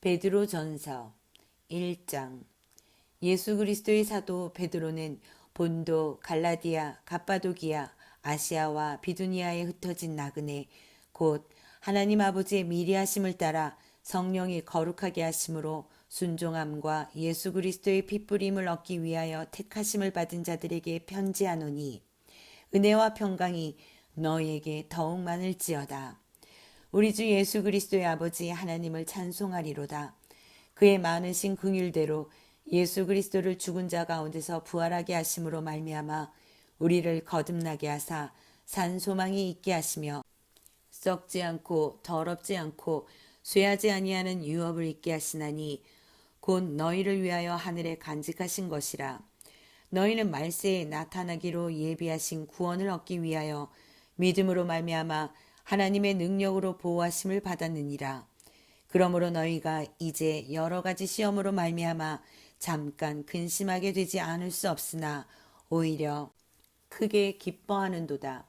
베드로전서 1장. 예수 그리스도의 사도 베드로는 본도, 갈라디아, 갑바도기아, 아시아와 비두니아에 흩어진 나그네 곧 하나님 아버지의 미리하심을 따라 성령이 거룩하게 하심으로 순종함과 예수 그리스도의 핏부림을 얻기 위하여 택하심을 받은 자들에게 편지하노니 은혜와 평강이 너희에게 더욱 많을지어다. 우리 주 예수 그리스도의 아버지 하나님을 찬송하리로다. 그의 많으신 긍휼대로 예수 그리스도를 죽은 자 가운데서 부활하게 하심으로 말미암아 우리를 거듭나게 하사 산 소망이 있게 하시며 썩지 않고 더럽지 않고 쇠하지 아니하는 유업을 있게 하시나니 곧 너희를 위하여 하늘에 간직하신 것이라. 너희는 말세에 나타나기로 예비하신 구원을 얻기 위하여 믿음으로 말미암아 하나님의 능력으로 보호하심을 받았느니라. 그러므로 너희가 이제 여러 가지 시험으로 말미암아 잠깐 근심하게 되지 않을 수 없으나 오히려 크게 기뻐하는도다.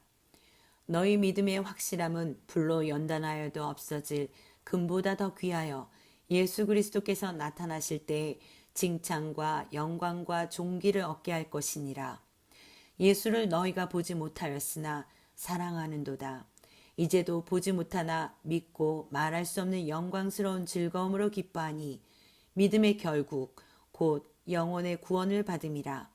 너희 믿음의 확실함은 불로 연단하여도 없어질 금보다 더 귀하여 예수 그리스도께서 나타나실 때에 칭찬과 영광과 존귀를 얻게 할 것이니라. 예수를 너희가 보지 못하였으나 사랑하는도다. 이제도 보지 못하나 믿고 말할 수 없는 영광스러운 즐거움으로 기뻐하니 믿음의 결국 곧 영혼의 구원을 받음이라.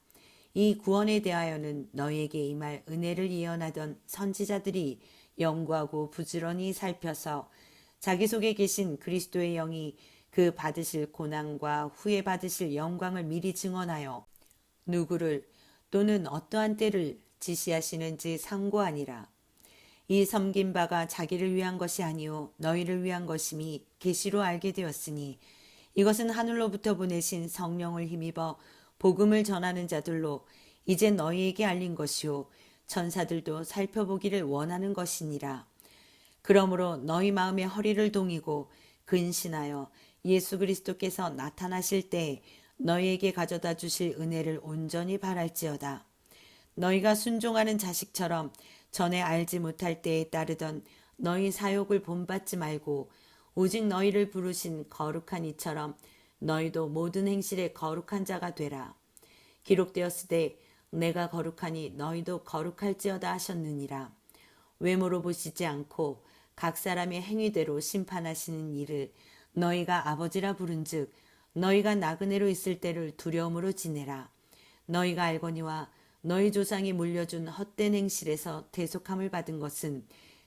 이 구원에 대하여는 너희에게 임할 은혜를 예언하던 선지자들이 연구하고 부지런히 살펴서 자기 속에 계신 그리스도의 영이 그 받으실 고난과 후에 받으실 영광을 미리 증언하여 누구를 또는 어떠한 때를 지시하시는지 상고하니라. 이 섬긴 바가 자기를 위한 것이 아니요 너희를 위한 것임이 계시로 알게 되었으니 이것은 하늘로부터 보내신 성령을 힘입어 복음을 전하는 자들로 이제 너희에게 알린 것이요 천사들도 살펴보기를 원하는 것이니라. 그러므로 너희 마음의 허리를 동이고 근신하여 예수 그리스도께서 나타나실 때에 너희에게 가져다 주실 은혜를 온전히 바랄지어다. 너희가 순종하는 자식처럼 전에 알지 못할 때에 따르던 너희 사욕을 본받지 말고 오직 너희를 부르신 거룩한 이처럼 너희도 모든 행실에 거룩한 자가 되라. 기록되었으되 내가 거룩하니 너희도 거룩할지어다 하셨느니라. 외모로 보시지 않고 각 사람의 행위대로 심판하시는 이를 너희가 아버지라 부른즉 너희가 나그네로 있을 때를 두려움으로 지내라. 너희가 알거니와 너희 조상이 물려준 헛된 행실에서 대속함을 받은 것은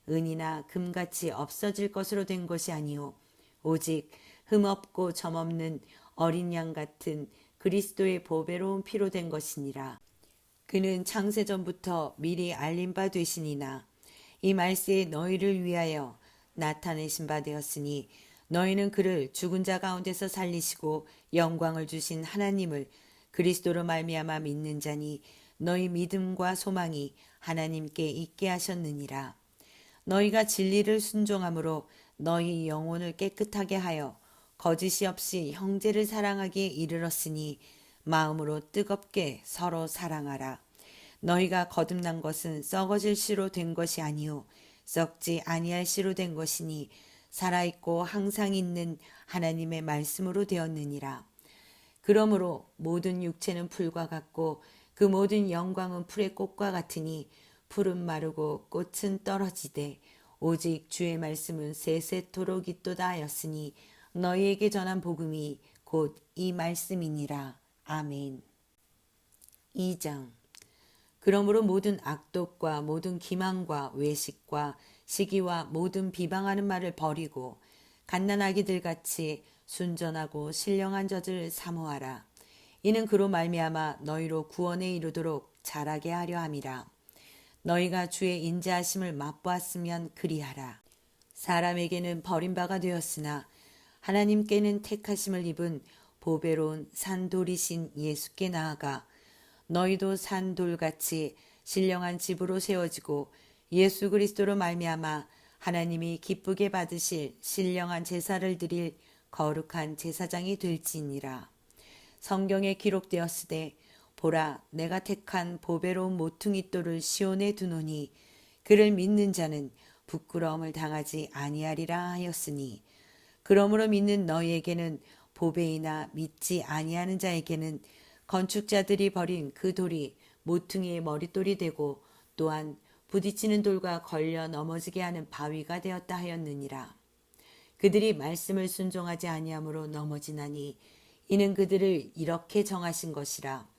은이나 금같이 없어질 것으로 된 것이 아니요 오직 흠없고 점없는 어린 양 같은 그리스도의 보배로운 피로 된 것이니라. 그는 창세전부터 미리 알린 바 되시니나 이 말세에 너희를 위하여 나타내신 바 되었으니 너희는 그를 죽은 자 가운데서 살리시고 영광을 주신 하나님을 그리스도로 말미암아 믿는 자니 너희 믿음과 소망이 하나님께 있게 하셨느니라. 너희가 진리를 순종함으로 너희 영혼을 깨끗하게 하여 거짓이 없이 형제를 사랑하기에 이르렀으니 마음으로 뜨겁게 서로 사랑하라. 너희가 거듭난 것은 썩어질 씨로 된 것이 아니요 썩지 아니할 씨로 된 것이니 살아있고 항상 있는 하나님의 말씀으로 되었느니라. 그러므로 모든 육체는 풀과 같고 그 모든 영광은 풀의 꽃과 같으니 풀은 마르고 꽃은 떨어지되 오직 주의 말씀은 세세토록 있도다 하였으니 너희에게 전한 복음이 곧 이 말씀이니라. 아멘. 2장. 그러므로 모든 악독과 모든 기망과 외식과 시기와 모든 비방하는 말을 버리고 갓난아기들 같이 순전하고 신령한 젖을 사모하라. 이는 그로 말미암아 너희로 구원에 이르도록 자라게 하려 함이라. 너희가 주의 인자하심을 맛보았으면 그리하라. 사람에게는 버림바가 되었으나 하나님께는 택하심을 입은 보배로운 산돌이신 예수께 나아가 너희도 산돌같이 신령한 집으로 세워지고 예수 그리스도로 말미암아 하나님이 기쁘게 받으실 신령한 제사를 드릴 거룩한 제사장이 될지니라. 성경에 기록되었으되 보라 내가 택한 보배로운 모퉁이 돌을 시온에 두노니 그를 믿는 자는 부끄러움을 당하지 아니하리라 하였으니 그러므로 믿는 너희에게는 보배이나 믿지 아니하는 자에게는 건축자들이 버린 그 돌이 모퉁이의 머릿돌이 되고 또한 부딪히는 돌과 걸려 넘어지게 하는 바위가 되었다 하였느니라. 그들이 말씀을 순종하지 아니하므로 넘어지나니 이는 그들을 이렇게 정하신 것이라.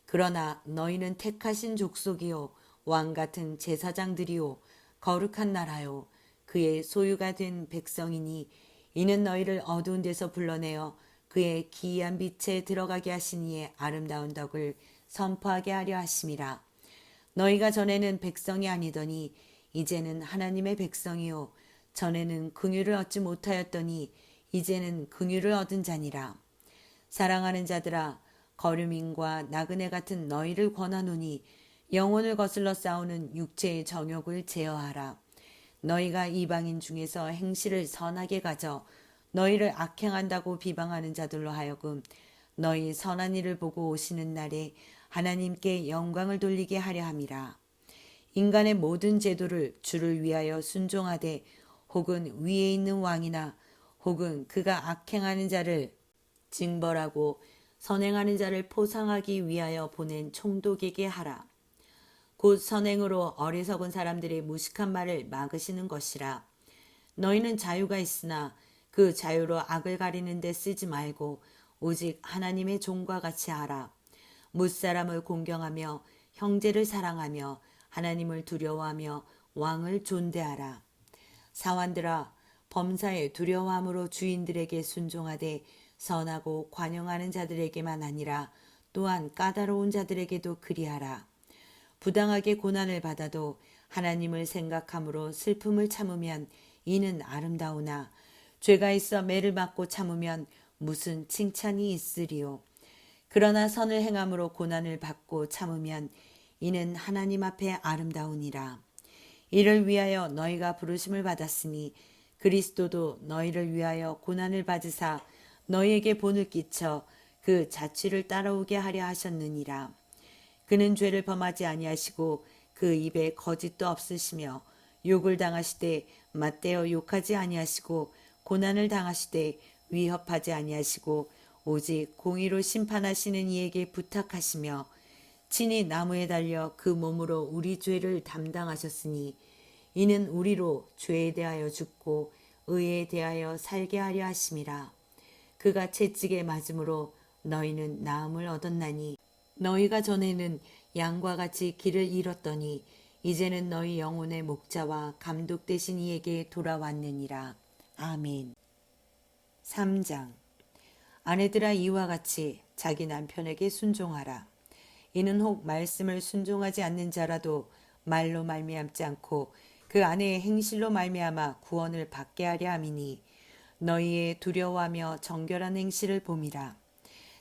그러나 너희는 택하신 족속이요 왕 같은 제사장들이요 거룩한 나라요 그의 소유가 된 백성이니 이는 너희를 어두운 데서 불러내어 그의 기이한 빛에 들어가게 하신 이의 아름다운 덕을 선포하게 하려 하심이라. 너희가 전에는 백성이 아니더니 이제는 하나님의 백성이요 전에는 긍휼을 얻지 못하였더니 이제는 긍휼을 얻은 자니라. 사랑하는 자들아 거류민과 나그네 같은 너희를 권하노니 영혼을 거슬러 싸우는 육체의 정욕을 제어하라. 너희가 이방인 중에서 행실을 선하게 가져 너희를 악행한다고 비방하는 자들로 하여금 너희 선한 일을 보고 오시는 날에 하나님께 영광을 돌리게 하려 함이라. 인간의 모든 제도를 주를 위하여 순종하되 혹은 위에 있는 왕이나 혹은 그가 악행하는 자를 징벌하고 선행하는 자를 포상하기 위하여 보낸 총독에게 하라. 곧 선행으로 어리석은 사람들의 무식한 말을 막으시는 것이라. 너희는 자유가 있으나 그 자유로 악을 가리는 데 쓰지 말고 오직 하나님의 종과 같이 하라. 무사람을 공경하며 형제를 사랑하며 하나님을 두려워하며 왕을 존대하라. 사환들아 범사에 두려워함으로 주인들에게 순종하되 선하고 관용하는 자들에게만 아니라 또한 까다로운 자들에게도 그리하라. 부당하게 고난을 받아도 하나님을 생각함으로 슬픔을 참으면 이는 아름다우나 죄가 있어 매를 맞고 참으면 무슨 칭찬이 있으리요. 그러나 선을 행함으로 고난을 받고 참으면 이는 하나님 앞에 아름다우니라. 이를 위하여 너희가 부르심을 받았으니 그리스도도 너희를 위하여 고난을 받으사 너희에게 본을 끼쳐 그 자취를 따라오게 하려 하셨느니라. 그는 죄를 범하지 아니하시고 그 입에 거짓도 없으시며 욕을 당하시되 맞대어 욕하지 아니하시고 고난을 당하시되 위협하지 아니하시고 오직 공의로 심판하시는 이에게 부탁하시며 친히 나무에 달려 그 몸으로 우리 죄를 담당하셨으니 이는 우리로 죄에 대하여 죽고 의에 대하여 살게 하려 하심이라. 그가 채찍에 맞음으로 너희는 나음을 얻었나니 너희가 전에는 양과 같이 길을 잃었더니 이제는 너희 영혼의 목자와 감독 되신 이에게 돌아왔느니라. 아멘. 3장. 아내들아 이와 같이 자기 남편에게 순종하라. 이는 혹 말씀을 순종하지 않는 자라도 말로 말미암지 않고 그 아내의 행실로 말미암아 구원을 받게 하려 함이니 너희의 두려워하며 정결한 행실을 봄이라.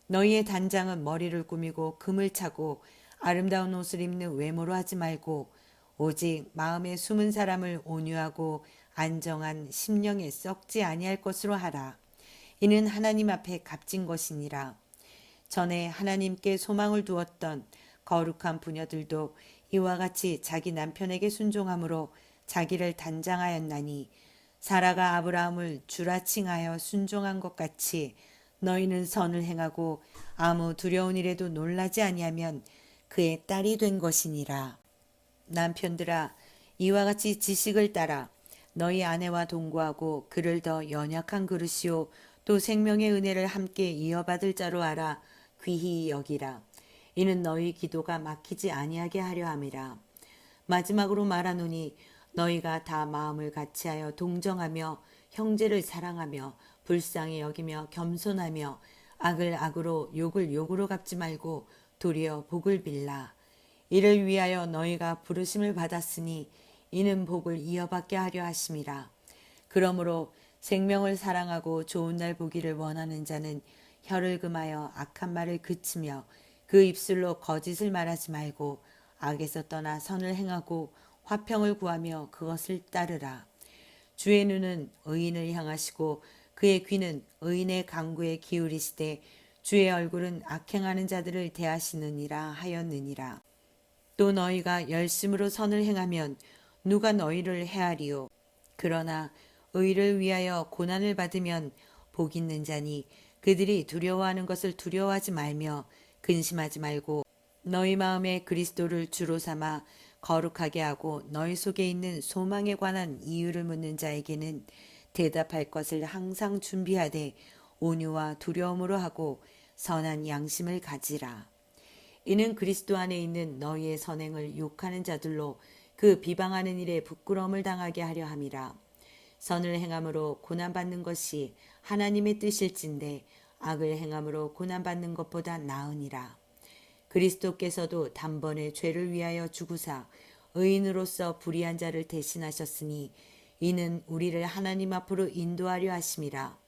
너희의 단장은 머리를 꾸미고 금을 차고 아름다운 옷을 입는 외모로 하지 말고 오직 마음에 숨은 사람을 온유하고 안정한 심령에 썩지 아니할 것으로 하라. 이는 하나님 앞에 값진 것이니라. 전에 하나님께 소망을 두었던 거룩한 부녀들도 이와 같이 자기 남편에게 순종함으로 자기를 단장하였나니 사라가 아브라함을 주라 칭하여 순종한 것 같이 너희는 선을 행하고 아무 두려운 일에도 놀라지 아니하면 그의 딸이 된 것이니라. 남편들아 이와 같이 지식을 따라 너희 아내와 동거하고 그를 더 연약한 그릇이요 또 생명의 은혜를 함께 이어받을 자로 알아 귀히 여기라. 이는 너희 기도가 막히지 아니하게 하려 함이라. 마지막으로 말하노니 너희가 다 마음을 같이하여 동정하며 형제를 사랑하며 불쌍히 여기며 겸손하며 악을 악으로 욕을 욕으로 갚지 말고 도리어 복을 빌라. 이를 위하여 너희가 부르심을 받았으니 이는 복을 이어받게 하려 하심이라. 그러므로 생명을 사랑하고 좋은 날 보기를 원하는 자는 혀를 금하여 악한 말을 그치며 그 입술로 거짓을 말하지 말고 악에서 떠나 선을 행하고 화평을 구하며 그것을 따르라. 주의 눈은 의인을 향하시고 그의 귀는 의인의 간구에 기울이시되 주의 얼굴은 악행하는 자들을 대하시느니라 하였느니라. 또 너희가 열심으로 선을 행하면 누가 너희를 해하리요. 그러나 의를 위하여 고난을 받으면 복 있는 자니 그들이 두려워하는 것을 두려워하지 말며 근심하지 말고 너희 마음에 그리스도를 주로 삼아 거룩하게 하고 너희 속에 있는 소망에 관한 이유를 묻는 자에게는 대답할 것을 항상 준비하되 온유와 두려움으로 하고 선한 양심을 가지라. 이는 그리스도 안에 있는 너희의 선행을 욕하는 자들로 그 비방하는 일에 부끄러움을 당하게 하려 함이라. 선을 행함으로 고난받는 것이 하나님의 뜻일진데 악을 행함으로 고난받는 것보다 나으니라. 그리스도께서도 단번에 죄를 위하여 죽으사 의인으로서 불의한 자를 대신하셨으니 이는 우리를 하나님 앞으로 인도하려 하심이라.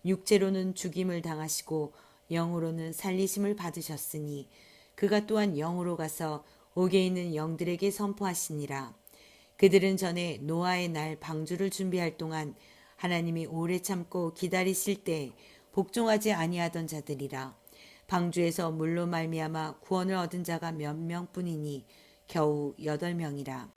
육체로는 죽임을 당하시고 영으로는 살리심을 받으셨으니 그가 또한 영으로 가서 옥에 있는 영들에게 선포하시니라. 그들은 전에 노아의 날 방주를 준비할 동안 하나님이 오래 참고 기다리실 때 복종하지 아니하던 자들이라. 방주에서 물로 말미암아 구원을 얻은 자가 몇 명뿐이니 겨우 8명이라.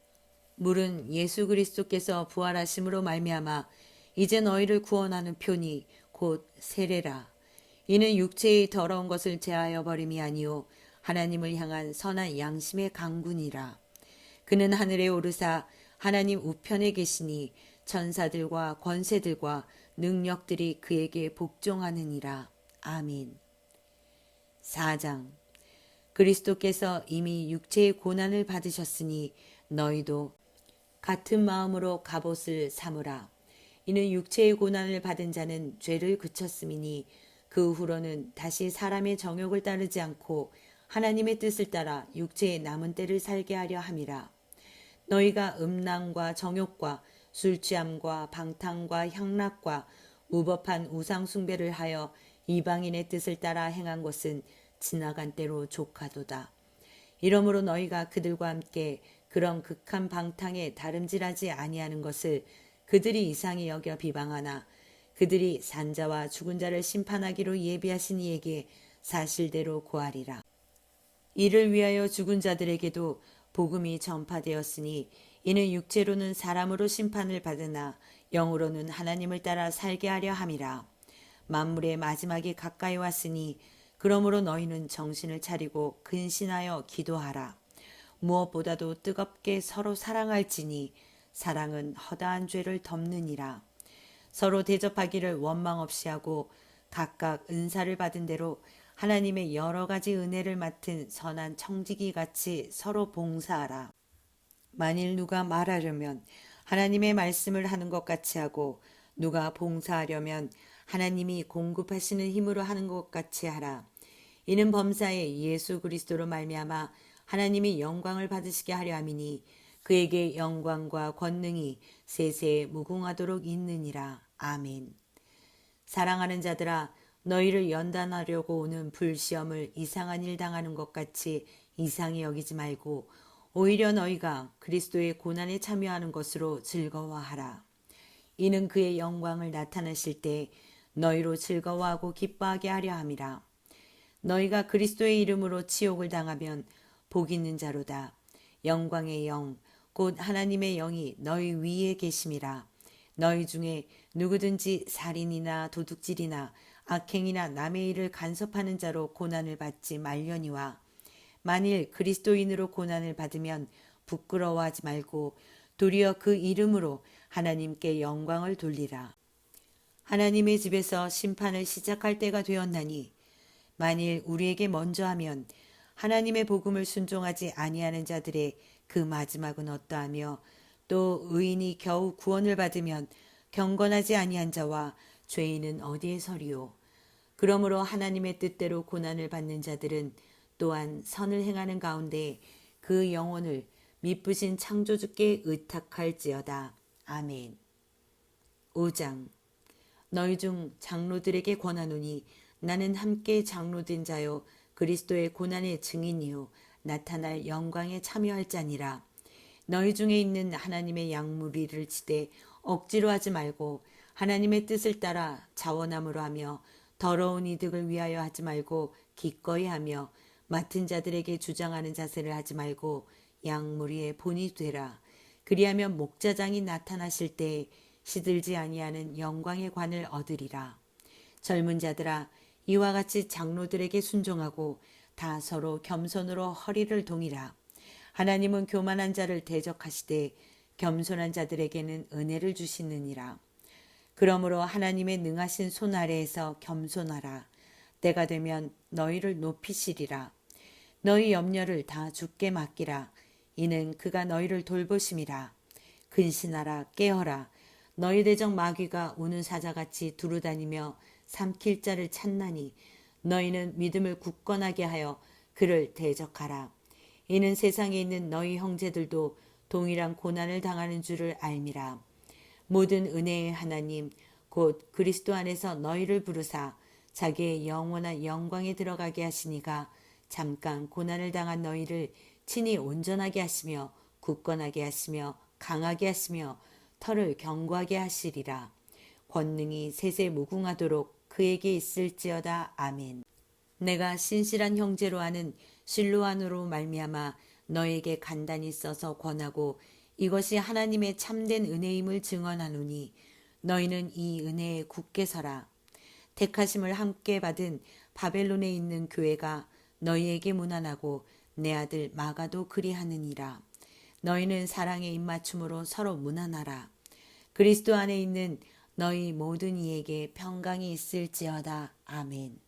물은 예수 그리스도께서 부활하심으로 말미암아 이제 너희를 구원하는 표니 곧 세례라. 이는 육체의 더러운 것을 제하여 버림이 아니요 하나님을 향한 선한 양심의 강군이라. 그는 하늘에 오르사 하나님 우편에 계시니 천사들과 권세들과 능력들이 그에게 복종하느니라. 아멘. 4장. 그리스도께서 이미 육체의 고난을 받으셨으니 너희도 같은 마음으로 갑옷을 삼으라. 이는 육체의 고난을 받은 자는 죄를 그쳤음이니 그 후로는 다시 사람의 정욕을 따르지 않고 하나님의 뜻을 따라 육체의 남은 때를 살게 하려 함이라. 너희가 음란과 정욕과 술취함과 방탕과 향락과 무법한 우상 숭배를 하여 이방인의 뜻을 따라 행한 것은 지나간 때로 족하도다. 이러므로 너희가 그들과 함께 그런 극한 방탕에 다름질하지 아니하는 것을 그들이 이상히 여겨 비방하나 그들이 산자와 죽은 자를 심판하기로 예비하신 이에게 사실대로 고하리라. 이를 위하여 죽은 자들에게도 복음이 전파되었으니 이는 육체로는 사람으로 심판을 받으나 영으로는 하나님을 따라 살게 하려 함이라. 만물의 마지막이 가까이 왔으니 그러므로 너희는 정신을 차리고 근신하여 기도하라. 무엇보다도 뜨겁게 서로 사랑할지니 사랑은 허다한 죄를 덮느니라. 서로 대접하기를 원망 없이 하고 각각 은사를 받은 대로 하나님의 여러 가지 은혜를 맡은 선한 청지기 같이 서로 봉사하라. 만일 누가 말하려면 하나님의 말씀을 하는 것 같이 하고 누가 봉사하려면 하나님이 공급하시는 힘으로 하는 것 같이 하라. 이는 범사에 예수 그리스도로 말미암아 하나님이 영광을 받으시게 하려 함이니 그에게 영광과 권능이 세세에 무궁하도록 있느니라. 아멘. 사랑하는 자들아, 너희를 연단하려고 오는 불시험을 이상한 일 당하는 것 같이 이상히 여기지 말고 오히려 너희가 그리스도의 고난에 참여하는 것으로 즐거워하라. 이는 그의 영광을 나타내실 때 너희로 즐거워하고 기뻐하게 하려 함이라. 너희가 그리스도의 이름으로 치욕을 당하면 복 있는 자로다. 영광의 영, 곧 하나님의 영이 너희 위에 계심이라. 너희 중에 누구든지 살인이나 도둑질이나 악행이나 남의 일을 간섭하는 자로 고난을 받지 말려니와 만일 그리스도인으로 고난을 받으면 부끄러워하지 말고 도리어 그 이름으로 하나님께 영광을 돌리라. 하나님의 집에서 심판을 시작할 때가 되었나니 만일 우리에게 먼저 하면 하나님의 복음을 순종하지 아니하는 자들의 그 마지막은 어떠하며 또 의인이 겨우 구원을 받으면 경건하지 아니한 자와 죄인은 어디에 서리요. 그러므로 하나님의 뜻대로 고난을 받는 자들은 또한 선을 행하는 가운데 그 영혼을 미쁘신 창조주께 의탁할지어다. 아멘. 5장. 너희 중 장로들에게 권하노니 나는 함께 장로된 자요 그리스도의 고난의 증인이요 나타날 영광에 참여할 자니라. 너희 중에 있는 하나님의 양무리를 지되 억지로 하지 말고 하나님의 뜻을 따라 자원함으로 하며 더러운 이득을 위하여 하지 말고 기꺼이 하며 맡은 자들에게 주장하는 자세를 하지 말고 양무리의 본이 되라. 그리하면 목자장이 나타나실 때에 시들지 아니하는 영광의 관을 얻으리라. 젊은 자들아 이와 같이 장로들에게 순종하고 다 서로 겸손으로 허리를 동이라. 하나님은 교만한 자를 대적하시되 겸손한 자들에게는 은혜를 주시느니라. 그러므로 하나님의 능하신 손 아래에서 겸손하라. 때가 되면 너희를 높이시리라. 너희 염려를 다 주께 맡기라. 이는 그가 너희를 돌보심이라. 근신하라 깨어라. 너희 대적 마귀가 우는 사자같이 두루다니며 삼킬 자를 찾나니 너희는 믿음을 굳건하게 하여 그를 대적하라. 이는 세상에 있는 너희 형제들도 동일한 고난을 당하는 줄을 알미라. 모든 은혜의 하나님 곧 그리스도 안에서 너희를 부르사 자기의 영원한 영광에 들어가게 하시니가 잠깐 고난을 당한 너희를 친히 온전하게 하시며 굳건하게 하시며 강하게 하시며 털을 견고하게 하시리라. 권능이 세세 무궁하도록 그에게 있을지어다. 아멘. 내가 신실한 형제로 하는 실로안으로 말미암아 너에게 간단히 써서 권하고 이것이 하나님의 참된 은혜임을 증언하노니 너희는 이 은혜에 굳게 서라. 택하심을 함께 받은 바벨론에 있는 교회가 너희에게 문안하고 내 아들 마가도 그리하느니라. 너희는 사랑의 입맞춤으로 서로 문안하라. 그리스도 안에 있는 너희 모든 이에게 평강이 있을지어다. 아멘.